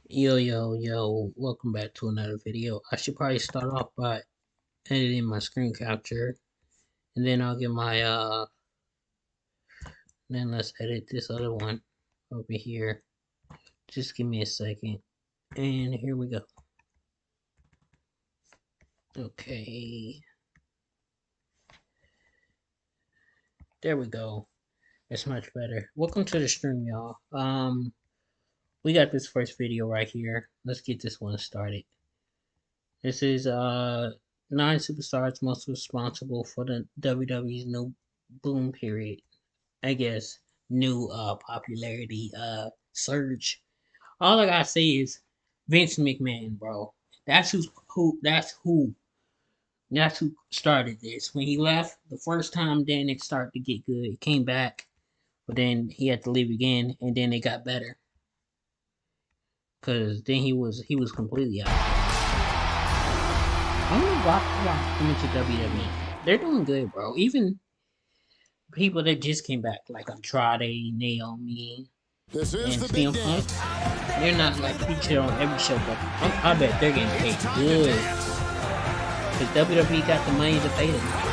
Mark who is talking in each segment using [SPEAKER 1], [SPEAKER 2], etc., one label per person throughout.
[SPEAKER 1] Yo, welcome back to another video. I should probably start off by editing my screen capture, and then I'll get my, then let's edit this other one over here. Just give me a second, and here we go. Okay. There we go. That's much better. Welcome to the stream, y'all. We got this first video right here. Let's get this one started. This is, 9 superstars most responsible for the WWE's new boom period. I guess new popularity surge. All I gotta say is Vince McMahon, bro. That's who started this. When he left the first time, then it started to get good. He came back, but then he had to leave again, and then it got better. Cause then he was completely out. I don't know why coming to WWE. They're doing good, bro. Even people that just came back, like Andrade, Naomi, and CM Punk, they're not like featured on every show, but I bet they're getting paid good. Cause WWE got the money to pay them.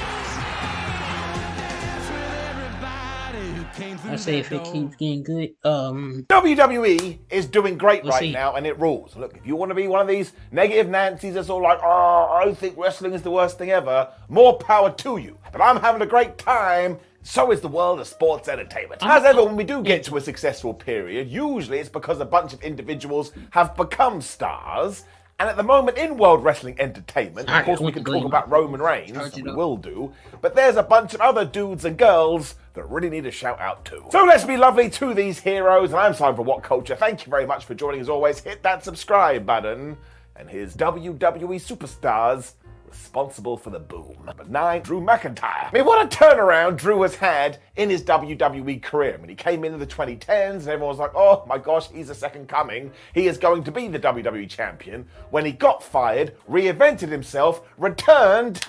[SPEAKER 1] I say if it keeps getting good,
[SPEAKER 2] WWE is doing great right now, and it rules. Look, if you want to be one of these negative Nancy's that's all like, oh, I think wrestling is the worst thing ever, more power to you. But I'm having a great time. So is the world of sports entertainment. As ever, when we do get to a successful period, usually it's because a bunch of individuals have become stars. And at the moment in World Wrestling Entertainment, of course we can talk about Roman Reigns, and we will do, but there's a bunch of other dudes and girls that really need a shout out to. So let's be lovely to these heroes, and I'm Simon for What Culture. Thank you very much for joining as always. Hit that subscribe button, and here's WWE superstars responsible for the boom. Number 9, Drew McIntyre. I mean, what a turnaround Drew has had in his WWE career. I mean, he came into the 2010s and everyone was like, oh my gosh, he's the second coming. He is going to be the WWE champion. When he got fired, reinvented himself, returned,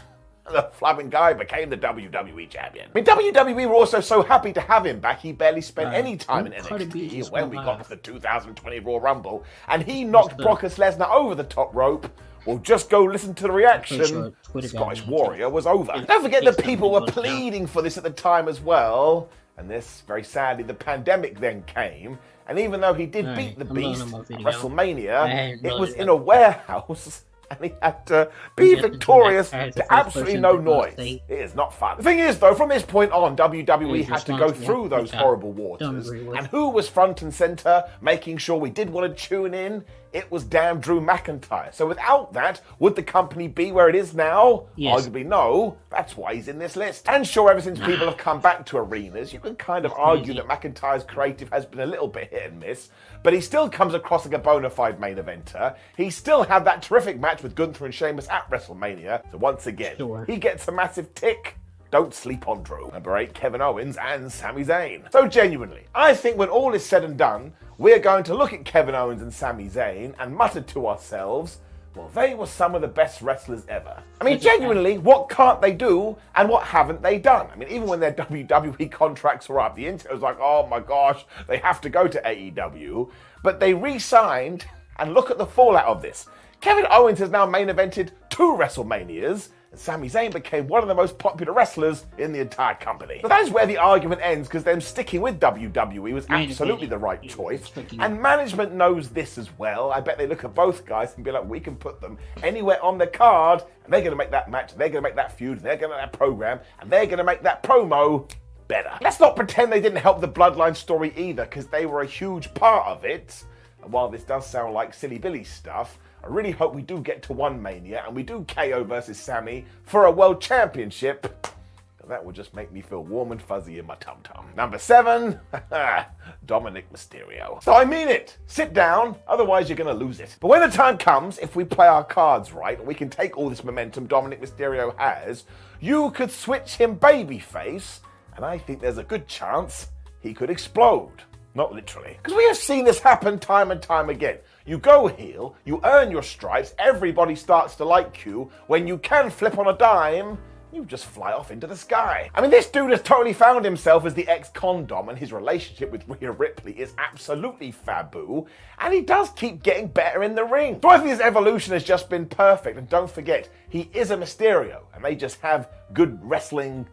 [SPEAKER 2] and the flabbing guy became the WWE champion. I mean, WWE were also so happy to have him back, he barely spent any time in NXT when we got to the 2020 Royal Rumble, and he knocked Brock Lesnar over the top rope. Well, just go listen to the reaction. Scottish Warrior was over. Don't forget that people were pleading for this at the time as well. And this, very sadly, the pandemic then came. And even though he did beat the Beast at WrestleMania, it was in a warehouse. And he had to be victorious to absolutely no noise. It is not fun. The thing is, though, from this point on, WWE had to go through those horrible waters. And who was front and center, making sure we did want to tune in? It was damn Drew McIntyre. So without that, would the company be where it is now? Yes. Arguably no. That's why he's in this list. And sure, ever since people have come back to arenas, you can kind of argue that McIntyre's creative has been a little bit hit and miss, but he still comes across like a bona fide main eventer. He still had that terrific match with Gunther and Sheamus at WrestleMania. So once again, he gets a massive tick. Don't sleep on Drew. Number 8, Kevin Owens and Sami Zayn. So genuinely, I think when all is said and done, we're going to look at Kevin Owens and Sami Zayn and mutter to ourselves, well, they were some of the best wrestlers ever. I mean, genuinely, what can't they do and what haven't they done? I mean, even when their WWE contracts were up, the internet was like, oh my gosh, they have to go to AEW. But they re-signed, and look at the fallout of this. Kevin Owens has now main evented 2 WrestleManias, and Sami Zayn became one of the most popular wrestlers in the entire company. So that is where the argument ends, because them sticking with WWE was absolutely the right choice. And management knows this as well. I bet they look at both guys and be like, we can put them anywhere on the card, and they're going to make that match, they're going to make that feud, they're going to make that program, and they're going to make that promo better. Let's not pretend they didn't help the Bloodline story either, because they were a huge part of it. And while this does sound like silly Billy stuff, I really hope we do get to one Mania and we do KO versus Sami for a world championship. That would just make me feel warm and fuzzy in my tum-tum. Number 7, Dominic Mysterio. So I mean it. Sit down, otherwise you're going to lose it. But when the time comes, if we play our cards right, we can take all this momentum Dominic Mysterio has, you could switch him babyface, and I think there's a good chance he could explode. Not literally. Because we have seen this happen time and time again. You go heel, you earn your stripes, everybody starts to like you. When you can flip on a dime, you just fly off into the sky. I mean, this dude has totally found himself as the ex-condom, and his relationship with Rhea Ripley is absolutely faboo, and he does keep getting better in the ring. So I think his evolution has just been perfect, and don't forget, he is a Mysterio, and they just have good wrestling,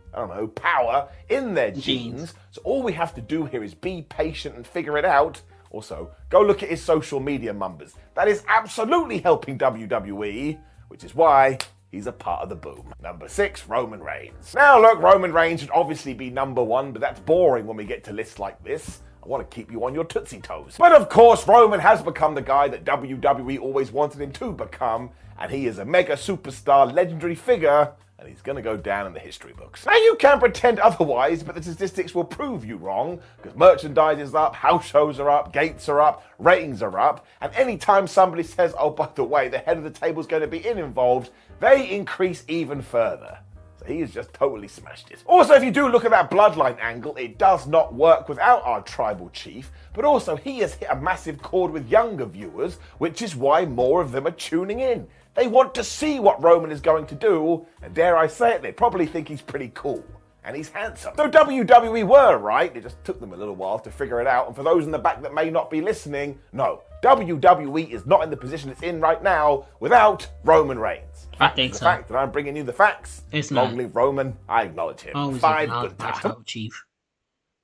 [SPEAKER 2] power in their genes. So all we have to do here is be patient and figure it out. Also, go look at his social media numbers. That is absolutely helping WWE, which is why he's a part of the boom. Number 6, Roman Reigns. Now look, Roman Reigns should obviously be number 1, but that's boring when we get to lists like this. I want to keep you on your tootsie toes. But of course, Roman has become the guy that WWE always wanted him to become, and he is a mega superstar, legendary figure, and he's going to go down in the history books. Now you can pretend otherwise, but the statistics will prove you wrong, because merchandise is up, house shows are up, gates are up, ratings are up, and anytime somebody says, oh, by the way, the head of the table is going to be involved, they increase even further. So he has just totally smashed it. Also, if you do look at that bloodline angle, it does not work without our tribal chief, but also he has hit a massive chord with younger viewers, which is why more of them are tuning in. They want to see what Roman is going to do, and dare I say it, they probably think he's pretty cool. And he's handsome. So WWE were right, it just took them a little while to figure it out, and for those in the back that may not be listening, no, WWE is not in the position it's in right now without Roman Reigns.
[SPEAKER 1] I think so.
[SPEAKER 2] The fact that I'm bringing you the facts.
[SPEAKER 1] It's
[SPEAKER 2] Long
[SPEAKER 1] not.
[SPEAKER 2] live Roman, I acknowledge him.
[SPEAKER 1] Always
[SPEAKER 2] 5
[SPEAKER 1] acknowledge my
[SPEAKER 2] Gunther.
[SPEAKER 1] tribal chief.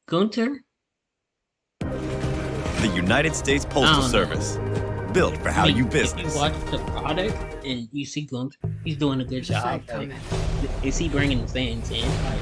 [SPEAKER 1] Gunther?
[SPEAKER 3] The United States Postal Service. Built for how you business.
[SPEAKER 1] If you watch the product and you see Gunther, he's doing a good job. Like, is he bringing the fans in? Like,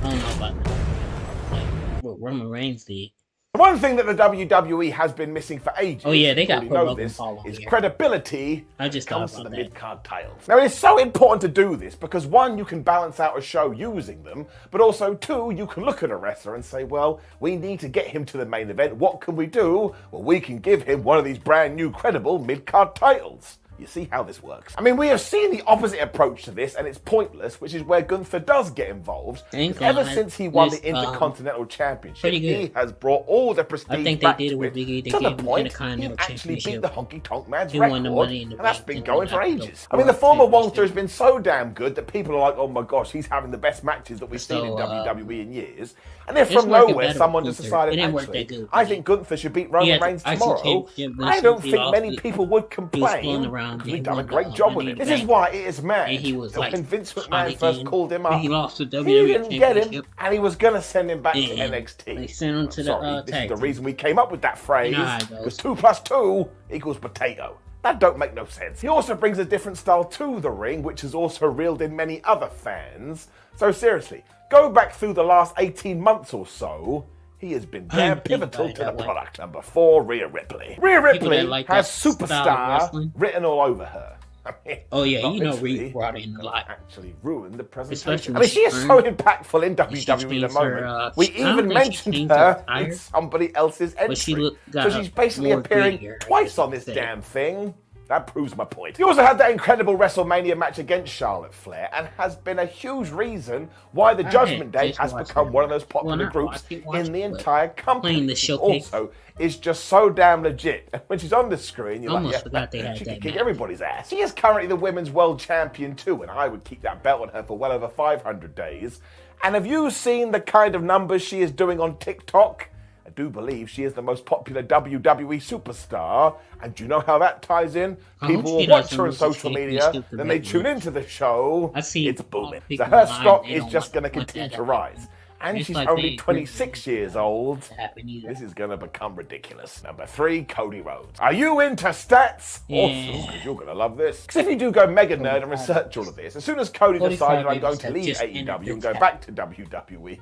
[SPEAKER 1] I don't know about that. Like, what Roman Reigns did.
[SPEAKER 2] One thing that the WWE has been missing for ages,
[SPEAKER 1] Oh yeah, they got
[SPEAKER 2] you
[SPEAKER 1] put
[SPEAKER 2] know
[SPEAKER 1] Logan
[SPEAKER 2] this,
[SPEAKER 1] Paul on
[SPEAKER 2] is
[SPEAKER 1] here.
[SPEAKER 2] credibility
[SPEAKER 1] I just
[SPEAKER 2] comes
[SPEAKER 1] thought
[SPEAKER 2] to the
[SPEAKER 1] about that.
[SPEAKER 2] mid-card titles. Now, it's so important to do this because, one, you can balance out a show using them, but also, two, you can look at a wrestler and say, well, we need to get him to the main event. What can we do? Well, we can give him one of these brand new credible mid-card titles. You see how this works. I mean, we have seen the opposite approach to this, and it's pointless, which is where Gunther does get involved. Ever since he won the Intercontinental Championship, he has brought all the prestige back to it, to the point he actually beat the Honky Tonk Man's record, and that's been going for ages. I mean, the former Walter has been so damn good that people are like, oh my gosh, he's having the best matches that we've seen in WWE in years. And then from nowhere, someone just decided, actually, I think Gunther should beat Roman Reigns tomorrow. I don't think many people would complain. He's done a great job with it. This is why it is mad that when Vince McMahon first called him up, he didn't get him, and he was going to send him back to NXT.
[SPEAKER 1] They sent him to the
[SPEAKER 2] this is the reason we came up with that phrase, because 2 + 2 = potato. That don't make no sense. He also brings a different style to the ring, which has also reeled in many other fans. So seriously, go back through the last 18 months or so, he has been damn pivotal to the product. Number 4, Rhea Ripley. Rhea Ripley has superstar written all over her. I mean,
[SPEAKER 1] oh yeah, you know Rhea brought in a lot.
[SPEAKER 2] Actually ruined the presentation. I mean, she is so impactful in WWE at the moment. We even mentioned her in somebody else's entry. So she's basically appearing twice on this damn thing. That proves my point. He also had that incredible WrestleMania match against Charlotte Flair and has been a huge reason why the Judgment Day has become one of those popular groups in the entire company. Also, is just so damn legit. And when she's on the screen, you're like, yeah, she can kick everybody's ass. She is currently the women's world champion too, and I would keep that belt on her for well over 500 days. And have you seen the kind of numbers she is doing on TikTok? I do believe she is the most popular WWE superstar, and do you know how that ties in? People will watch her on social media, then they tune into the show, it's booming. So her stock is just going to continue to rise. And she's only 26 years old. This is going to become ridiculous. Number 3, Cody Rhodes. Are you into stats? Awesome, because you're going to love this. Because if you do go mega nerd and research all of this, as soon as Cody decided I'm going to leave AEW and go back to WWE,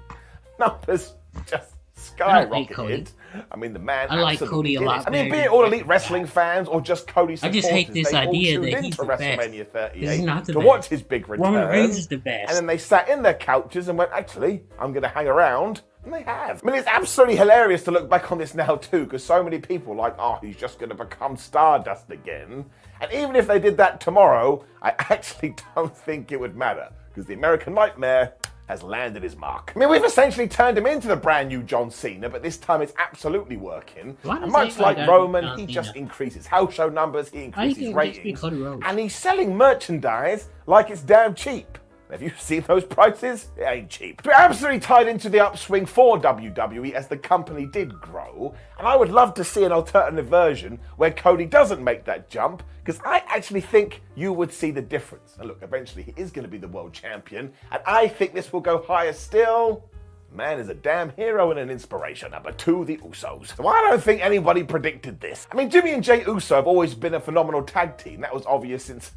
[SPEAKER 2] numbers just skyrocketed. I mean, the man.
[SPEAKER 1] I like Cody a lot.
[SPEAKER 2] I mean, be it all Elite Wrestling fans or just Cody supporters,
[SPEAKER 1] I just hate this idea that he's the
[SPEAKER 2] WrestleMania 38
[SPEAKER 1] to
[SPEAKER 2] watch his big return.
[SPEAKER 1] Roman Reigns is the best.
[SPEAKER 2] And then they sat in their couches and went, actually, I'm going to hang around. And they have. I mean, it's absolutely hilarious to look back on this now too, because so many people are like, oh, he's just going to become Stardust again. And even if they did that tomorrow, I actually don't think it would matter, because the American Nightmare has landed his mark. I mean, we've essentially turned him into the brand new John Cena, but this time it's absolutely working. And much like Roman, he just increases house show numbers, he increases ratings, and he's selling merchandise like it's damn cheap. Have you seen those prices? It ain't cheap. But absolutely tied into the upswing for WWE as the company did grow, and I would love to see an alternative version where Cody doesn't make that jump, because I actually think you would see the difference. And look, eventually he is going to be the world champion, and I think this will go higher still. Man is a damn hero and an inspiration. Number 2, the Usos. So I don't think anybody predicted this. I mean, Jimmy and Jey Uso have always been a phenomenal tag team. That was obvious since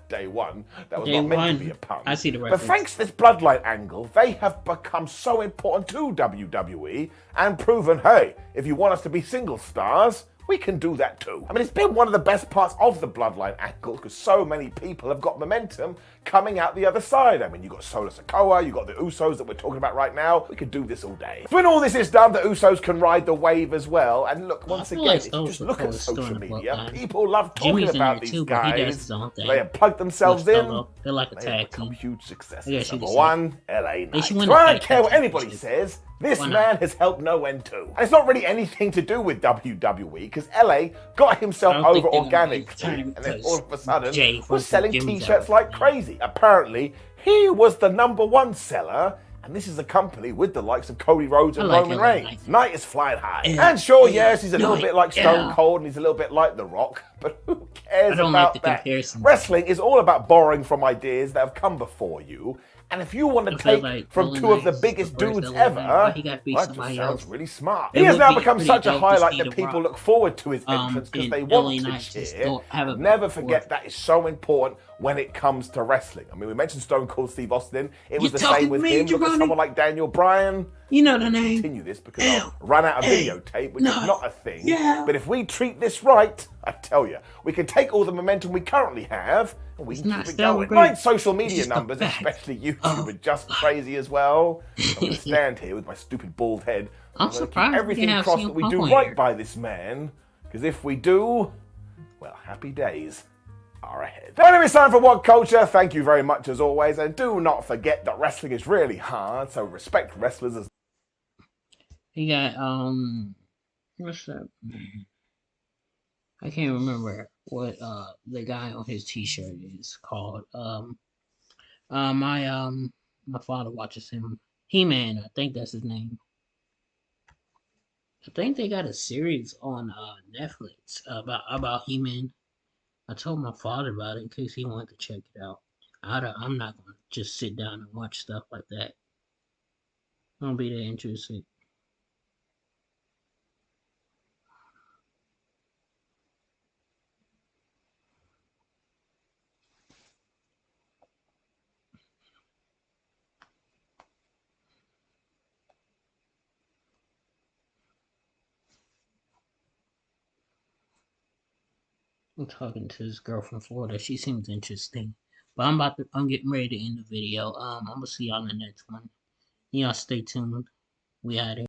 [SPEAKER 2] day one. That was not meant to be a pun.
[SPEAKER 1] I see the reference.
[SPEAKER 2] But thanks to this bloodline angle, they have become so important to WWE and proven, hey, if you want us to be single stars, we can do that too. I mean, it's been one of the best parts of the bloodline angle because so many people have got momentum coming out the other side. I mean, you got Solo Sikoa, you got the Usos that we're talking about right now. We could do this all day. When all this is done, the Usos can ride the wave as well. And look, once again, if you just look at social media, people love talking about these guys. They have plugged themselves in.
[SPEAKER 1] They're like a
[SPEAKER 2] They
[SPEAKER 1] tag
[SPEAKER 2] have become
[SPEAKER 1] team.
[SPEAKER 2] huge successes.
[SPEAKER 1] Yeah,
[SPEAKER 2] Number 1, LA Knight.
[SPEAKER 1] should win
[SPEAKER 2] So
[SPEAKER 1] the
[SPEAKER 2] I
[SPEAKER 1] tag
[SPEAKER 2] don't care what
[SPEAKER 1] team
[SPEAKER 2] anybody
[SPEAKER 1] championship.
[SPEAKER 2] says. This
[SPEAKER 1] Why not?
[SPEAKER 2] man has helped no end too. And it's not really anything to do with WWE because LA got himself
[SPEAKER 1] I don't think
[SPEAKER 2] over
[SPEAKER 1] they're gonna be
[SPEAKER 2] organically
[SPEAKER 1] turning
[SPEAKER 2] and then
[SPEAKER 1] because
[SPEAKER 2] all of a sudden
[SPEAKER 1] Jey
[SPEAKER 2] was selling
[SPEAKER 1] Jimmy's
[SPEAKER 2] t-shirts
[SPEAKER 1] out.
[SPEAKER 2] like crazy. Apparently, he was the number 1 seller. And this is a company with the likes of Cody Rhodes and
[SPEAKER 1] like
[SPEAKER 2] Roman
[SPEAKER 1] LA
[SPEAKER 2] Reigns.
[SPEAKER 1] Knight.
[SPEAKER 2] Knight is flying high.
[SPEAKER 1] Yeah.
[SPEAKER 2] And sure,
[SPEAKER 1] Yeah.
[SPEAKER 2] yes, he's a little
[SPEAKER 1] Knight.
[SPEAKER 2] bit like Stone
[SPEAKER 1] Yeah.
[SPEAKER 2] Cold and he's a little bit like The Rock. But who cares
[SPEAKER 1] I don't
[SPEAKER 2] about
[SPEAKER 1] like the
[SPEAKER 2] that?
[SPEAKER 1] comparison.
[SPEAKER 2] Wrestling is all about borrowing from ideas that have come before you. And if you want to
[SPEAKER 1] I feel
[SPEAKER 2] take
[SPEAKER 1] like
[SPEAKER 2] from
[SPEAKER 1] Roman
[SPEAKER 2] 2 of the
[SPEAKER 1] Reigns
[SPEAKER 2] biggest
[SPEAKER 1] the first
[SPEAKER 2] dudes
[SPEAKER 1] LA
[SPEAKER 2] ever,
[SPEAKER 1] Knight. Why he gotta be
[SPEAKER 2] that just
[SPEAKER 1] somebody
[SPEAKER 2] sounds
[SPEAKER 1] else?
[SPEAKER 2] really smart.
[SPEAKER 1] It
[SPEAKER 2] He has
[SPEAKER 1] would
[SPEAKER 2] now
[SPEAKER 1] be
[SPEAKER 2] become
[SPEAKER 1] pretty
[SPEAKER 2] such a
[SPEAKER 1] dope to
[SPEAKER 2] highlight
[SPEAKER 1] see
[SPEAKER 2] that
[SPEAKER 1] The
[SPEAKER 2] people
[SPEAKER 1] Rock,
[SPEAKER 2] look forward to his entrance because
[SPEAKER 1] and
[SPEAKER 2] they
[SPEAKER 1] LA
[SPEAKER 2] want to
[SPEAKER 1] Knight just
[SPEAKER 2] cheer.
[SPEAKER 1] don't have a
[SPEAKER 2] Never
[SPEAKER 1] back
[SPEAKER 2] forget
[SPEAKER 1] forth.
[SPEAKER 2] that is so important when it comes to wrestling. I mean, we mentioned Stone Cold Steve Austin. It was
[SPEAKER 1] You
[SPEAKER 2] the same
[SPEAKER 1] talking
[SPEAKER 2] with
[SPEAKER 1] to me,
[SPEAKER 2] him. Look at
[SPEAKER 1] Giovanni?
[SPEAKER 2] someone like Daniel Bryan.
[SPEAKER 1] You know the name.
[SPEAKER 2] Continue this because I'll run out of videotape, which is not a thing.
[SPEAKER 1] Yeah.
[SPEAKER 2] But if we treat this right, I tell you, we can take all the momentum we currently have and we can
[SPEAKER 1] not
[SPEAKER 2] keep it going.
[SPEAKER 1] celebrating.
[SPEAKER 2] My social media
[SPEAKER 1] just a
[SPEAKER 2] numbers,
[SPEAKER 1] fact.
[SPEAKER 2] especially YouTube, are just crazy as well. I'm going to stand here with my stupid bald head.
[SPEAKER 1] I'm
[SPEAKER 2] gonna keep
[SPEAKER 1] surprised we
[SPEAKER 2] everything
[SPEAKER 1] didn't have
[SPEAKER 2] crossed
[SPEAKER 1] CM
[SPEAKER 2] that we
[SPEAKER 1] Punk
[SPEAKER 2] do
[SPEAKER 1] on
[SPEAKER 2] right
[SPEAKER 1] here.
[SPEAKER 2] by this man. Because if we do, well, happy days are ahead. Now, anyway, it's time for What Culture. Thank you very much as always. And do not forget that wrestling is really hard, so respect wrestlers as
[SPEAKER 1] He got what's that? I can't remember what the guy on his T-shirt is called. My father watches him. He-Man, I think that's his name. I think they got a series on Netflix about He-Man. I told my father about it in case he wanted to check it out. I'm not gonna just sit down and watch stuff like that. I don't be that interested. I'm talking to this girl from Florida. She seems interesting. But I'm getting ready to end the video. I'm gonna see y'all in the next one. Y'all stay tuned. We out here.